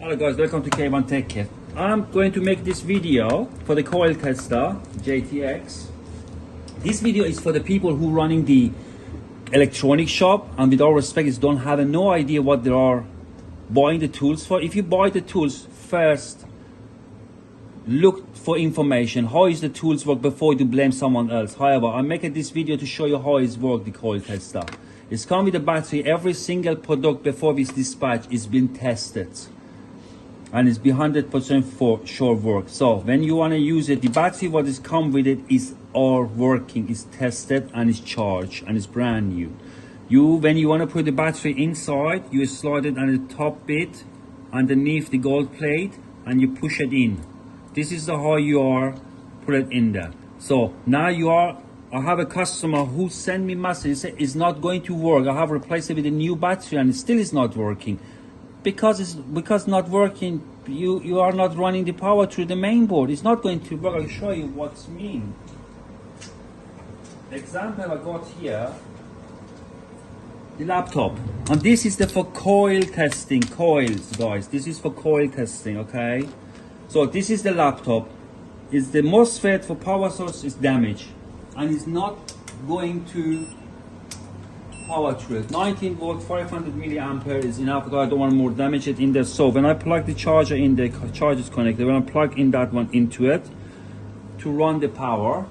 Hello guys, welcome to K1 Tech Kit. I'm going to make this video for the coil tester, JTX. This video is for the people who running the electronic shop and with all respect is don't have no idea what they are buying the tools for. If you buy the tools first, look for information. How is the tools work before you blame someone else. However, I'm making this video to show you how it works, the coil tester. It's come with a battery. Every single product before it's dispatched is been tested. And it's be 100% for sure work. So when you want to use it, the battery what is come with it is all working, is tested and is charged and is brand new. When you want to put the battery inside, you slide it on the top bit underneath the gold plate and you push it in. This is how you are put it in there. So now I have a customer who sent me message, say it's not going to work. I have replaced it with a new battery and it still is not working. Because not working, you are not running the power through the main board. It's not going to work. I'll show you what's mean. The example I got here, the laptop, and this is for coil testing. Coils, guys, this is for coil testing. Okay, so this is the laptop. Is the MOSFET for power source is damaged and it's not going to power through it. 19 volt 500 milliampere is enough because I don't want more damage it in there. So when I plug the charger in, the charger is connected. When I plug in that one into it to run the power,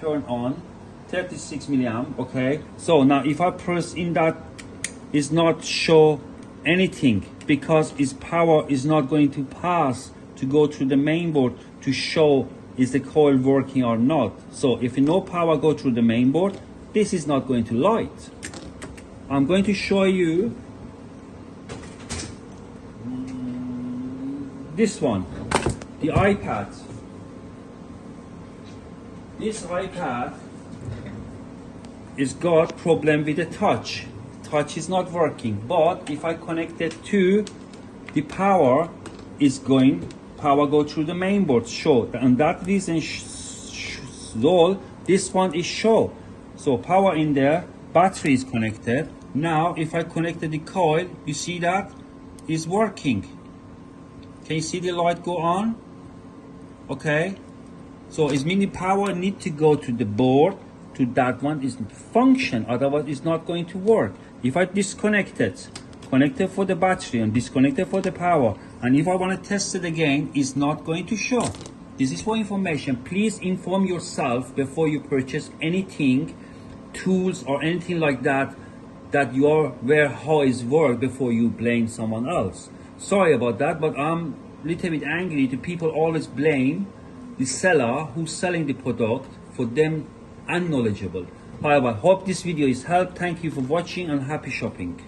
turn on 36 milliamp. Okay, so now if I press in that, is not show anything because its power is not going to pass to go through the main board to show is the coil working or not. So if no power go through the main board, this is not going to light. I'm going to show you this one, the iPad. This iPad is got problem with the touch. Touch is not working, but if I connect it to the power, is going power go through the main board. Show, and that reason all this one is show. So power in there, battery is connected. Now if I connected the coil, you see that is working. Can you see the light go on? Okay, so it's meaning power need to go to the board, to that one is function, otherwise it's not going to work. If I disconnect it, connected for the battery and disconnected for the power, and if I want to test it again, it's not going to show. This is for information. Please inform yourself before you purchase anything, tools or anything like that, that you are aware how it works before you blame someone else. Sorry about that, but I'm a little bit angry to people always blame the seller who's selling the product for them unknowledgeable. However, hope this video is helped. Thank you for watching and happy shopping.